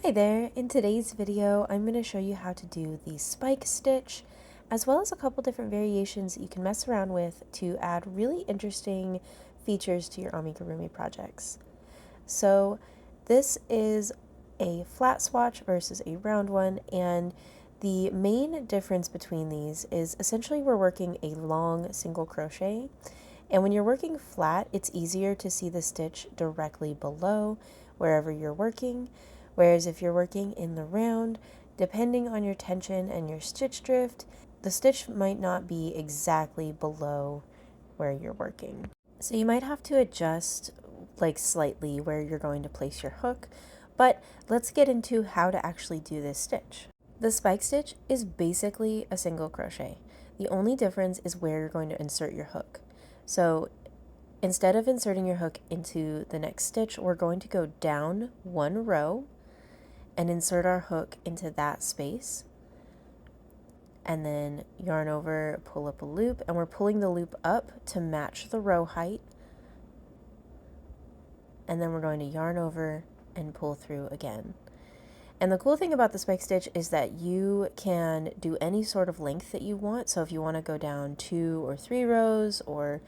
Hi there! In today's video, I'm going to show you how to do the spike stitch, as well as a couple different variations that you can mess around with to add really interesting features to your Amigurumi projects. So this is a flat swatch versus a round one, and the main difference between these is essentially we're working a long single crochet, and when you're working flat, it's easier to see the stitch directly below wherever you're working. Whereas if you're working in the round, depending on your tension and your stitch drift, the stitch might not be exactly below where you're working. So you might have to adjust slightly where you're going to place your hook, but let's get into how to actually do this stitch. The spike stitch is basically a single crochet. The only difference is where you're going to insert your hook. So instead of inserting your hook into the next stitch, we're going to go down one row and insert our hook into that space, and then yarn over, pull up a loop, and we're pulling the loop up to match the row height, and then we're going to yarn over and pull through again. And the cool thing about the spike stitch is that you can do any sort of length that you want. So if you want to go down 2 or 3 rows or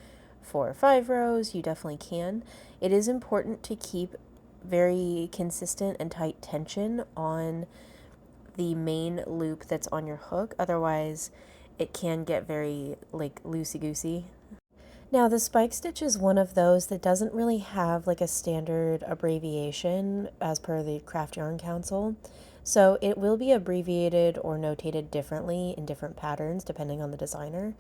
4 or 5 rows, you definitely can. It is important to keep very consistent and tight tension on the main loop that's on your hook, otherwise it can get very loosey-goosey. Now the spike stitch is one of those that doesn't really have a standard abbreviation as per the Craft Yarn Council, so it will be abbreviated or notated differently in different patterns depending on the designer.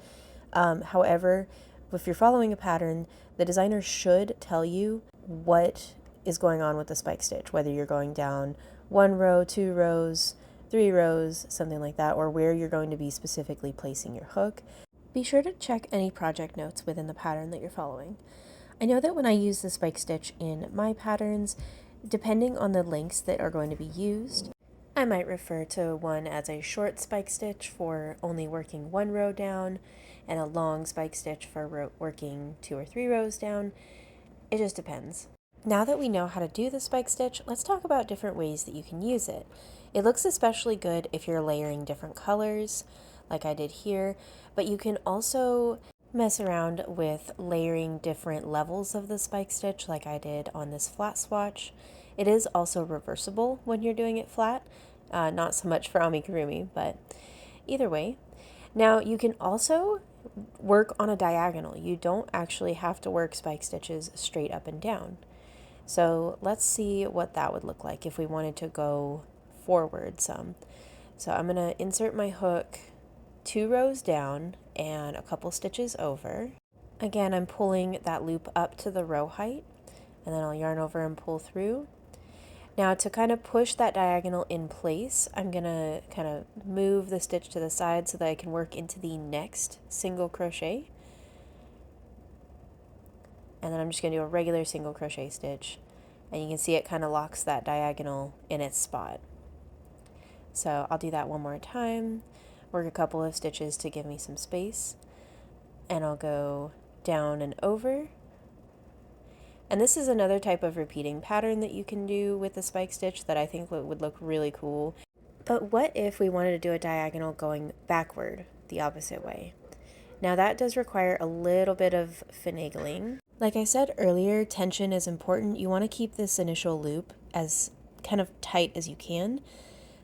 However, if you're following a pattern, the designer should tell you what is going on with the spike stitch, whether you're going down 1 row, 2 rows, 3 rows, something like that, or where you're going to be specifically placing your hook. Be sure to check any project notes within the pattern that you're following. I know that when I use the spike stitch in my patterns, depending on the lengths that are going to be used, I might refer to one as a short spike stitch for only working 1 row down, and a long spike stitch for working 2 or 3 rows down. It just depends. Now that we know how to do the spike stitch, let's talk about different ways that you can use it. It looks especially good if you're layering different colors, like I did here, but you can also mess around with layering different levels of the spike stitch like I did on this flat swatch. It is also reversible when you're doing it flat, not so much for amigurumi, but either way. Now you can also work on a diagonal. You don't actually have to work spike stitches straight up and down. So let's see what that would look like if we wanted to go forward some. So I'm going to insert my hook 2 rows down and a couple stitches over. Again, I'm pulling that loop up to the row height, and then I'll yarn over and pull through. Now to kind of push that diagonal in place, I'm going to kind of move the stitch to the side so that I can work into the next single crochet. And then I'm just going to do a regular single crochet stitch, and you can see it kind of locks that diagonal in its spot. So I'll do that one more time, work a couple of stitches to give me some space, and I'll go down and over. And this is another type of repeating pattern that you can do with the spike stitch that I think would look really cool. But what if we wanted to do a diagonal going backward the opposite way? Now that does require a little bit of finagling. Like I said earlier, tension is important. You want to keep this initial loop as kind of tight as you can.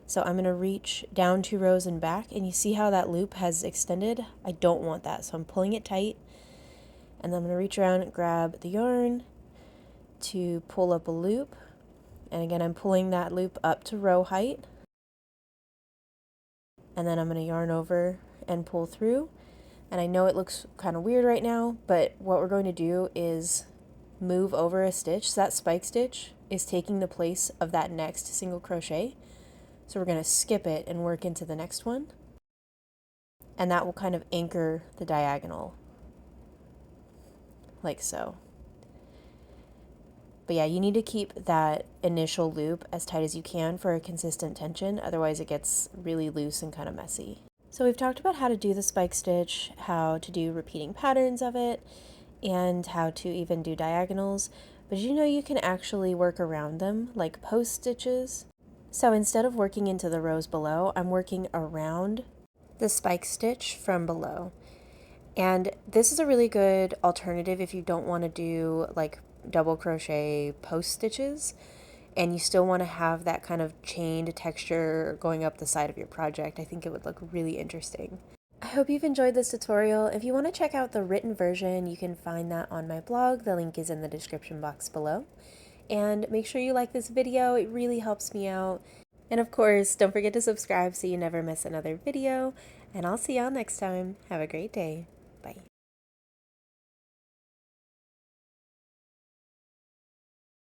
So I'm going to reach down 2 rows and back, and you see how that loop has extended? I don't want that, so I'm pulling it tight, and then I'm going to reach around and grab the yarn to pull up a loop, and again I'm pulling that loop up to row height, and then I'm going to yarn over and pull through. And I know it looks kind of weird right now, but what we're going to do is move over a stitch. So that spike stitch is taking the place of that next single crochet. So we're going to skip it and work into the next one. And that will kind of anchor the diagonal, like so. But yeah, you need to keep that initial loop as tight as you can for a consistent tension, otherwise it gets really loose and kind of messy. So we've talked about how to do the spike stitch, how to do repeating patterns of it, and how to even do diagonals, but you know you can actually work around them, like post stitches. So instead of working into the rows below, I'm working around the spike stitch from below. And this is a really good alternative if you don't want to do like double crochet post stitches and you still want to have that kind of chained texture going up the side of your project. I think it would look really interesting. I hope you've enjoyed this tutorial. If you want to check out the written version, you can find that on my blog. The link is in the description box below. And make sure you like this video, it really helps me out. And of course, don't forget to subscribe so you never miss another video. And I'll see y'all next time. Have a great day. Bye.